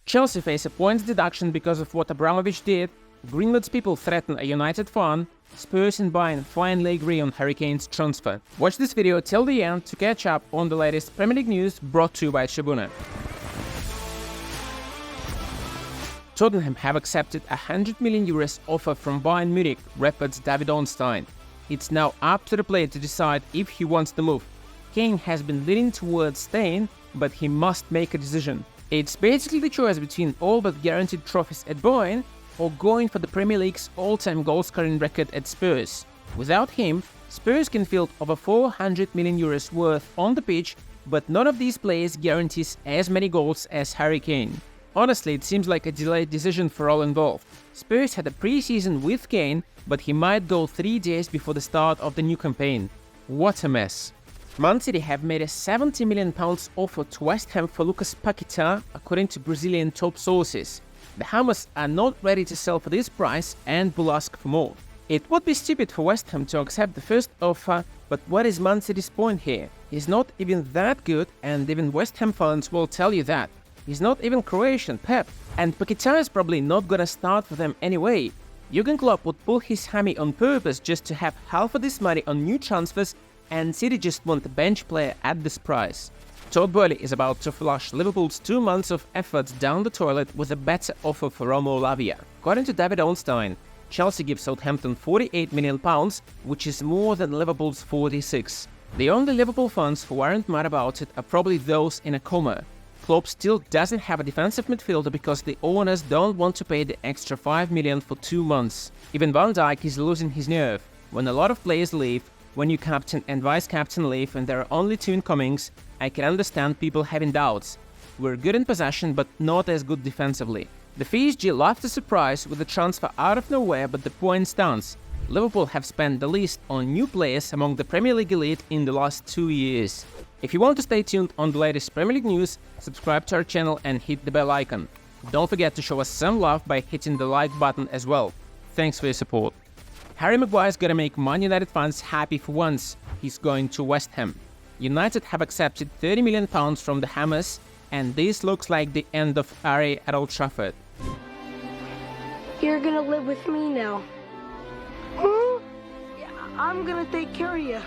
Chelsea face a points deduction because of what Abramovich did, Greenwood's people threaten a United fan, Spurs and Bayern finally agree on Harry Kane's transfer. Watch this video till the end to catch up on the latest Premier League news brought to you by Tribuna. Tottenham have accepted a €100 million offer from Bayern Munich, reports David Ornstein. It's now up to the player to decide if he wants the move. Kane has been leaning towards staying, but he must make a decision. It's basically the choice between all but guaranteed trophies at Bayern or going for the Premier League's all-time goal-scoring record at Spurs. Without him, Spurs can field over €400 million worth on the pitch, but none of these players guarantees as many goals as Harry Kane. Honestly, it seems like a delayed decision for all involved. Spurs had a pre-season with Kane, but he might go 3 days before the start of the new campaign. What a mess. Man City have made a £70 million offer to West Ham for Lucas Paqueta, according to Brazilian top sources. The Hammers are not ready to sell for this price and will ask for more. It would be stupid for West Ham to accept the first offer, but what is Man City's point here? He's not even that good, and even West Ham fans will tell you that. He's not even Croatian, Pep, and Paqueta is probably not gonna start for them anyway. Jurgen Klopp would pull his hammy on purpose just to have half of this money on new transfers, and City just want a bench player at this price. Todd Boehly is about to flush Liverpool's 2 months of efforts down the toilet with a better offer for Lavia. According to David Ornstein, Chelsea gives Southampton £48 million, which is more than Liverpool's 46. The only Liverpool fans who aren't mad about it are probably those in a coma. Klopp still doesn't have a defensive midfielder because the owners don't want to pay the extra $5 million for 2 months. Even Van Dijk is losing his nerve. When a lot of players leave, when your captain and vice-captain leave and there are only 2 incomings, I can understand people having doubts. We're good in possession but not as good defensively. The PSG loved to surprise with a transfer out of nowhere, but the point stands. Liverpool have spent the least on new players among the Premier League elite in the last 2 years. If you want to stay tuned on the latest Premier League news, subscribe to our channel and hit the bell icon. Don't forget to show us some love by hitting the like button as well. Thanks for your support. Harry Maguire's gonna make Man United fans happy for once. He's going to West Ham. United have accepted £30 million from the Hammers, and this looks like the end of Harry at Old Trafford. You're gonna live with me now. Huh? Yeah, I'm gonna take care of you.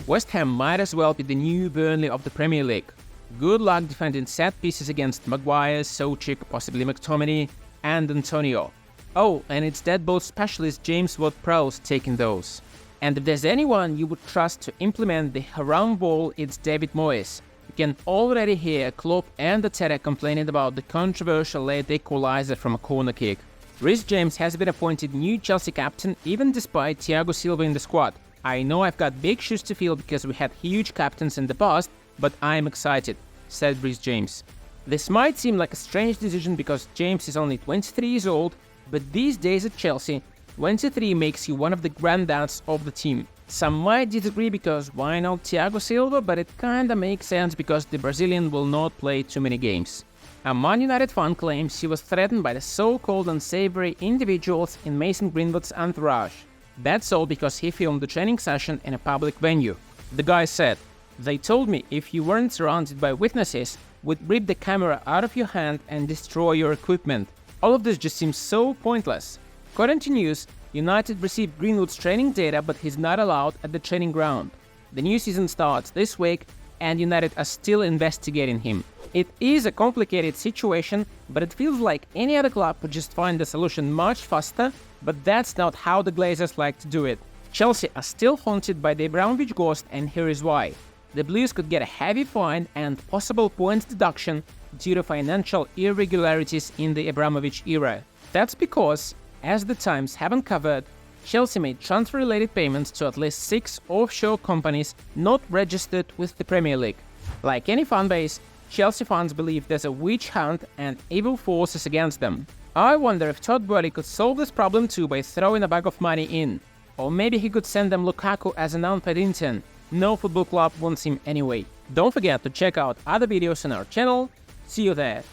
West Ham might as well be the new Burnley of the Premier League. Good luck defending set pieces against Maguire, Soucek, possibly McTominay, and Antonio. Oh, and it's deadball specialist James Ward-Prowse taking those. And if there's anyone you would trust to implement the haram ball, it's David Moyes. You can already hear Klopp and Arteta complaining about the controversial late equalizer from a corner kick. Reece James has been appointed new Chelsea captain even despite Thiago Silva in the squad. I know I've got big shoes to fill because we had huge captains in the past, but I'm excited, said Reece James. This might seem like a strange decision because James is only 23 years old, but these days at Chelsea, 23 makes you one of the granddads of the team. Some might disagree because why not Thiago Silva, but it kinda makes sense because the Brazilian will not play too many games. A Man United fan claims he was threatened by the so-called unsavory individuals in Mason Greenwood's entourage. That's all because he filmed the training session in a public venue. The guy said, "They told me if you weren't surrounded by witnesses, we'd rip the camera out of your hand and destroy your equipment." All of this just seems so pointless. According to news, United received Greenwood's training data, but he's not allowed at the training ground. The new season starts this week, and United are still investigating him. It is a complicated situation, but it feels like any other club would just find the solution much faster, but that's not how the Glazers like to do it. Chelsea are still haunted by the Abramovich ghost, and here is why. The Blues could get a heavy fine and possible points deduction due to financial irregularities in the Abramovich era. That's because, as the Times have uncovered, Chelsea made transfer-related payments to at least 6 offshore companies not registered with the Premier League. Like any fanbase, Chelsea fans believe there's a witch hunt and evil forces against them. I wonder if Todd Boehly could solve this problem too by throwing a bag of money in. Or maybe he could send them Lukaku as an unpaid intern. No football club wants him anyway. Don't forget to check out other videos on our channel. See you there.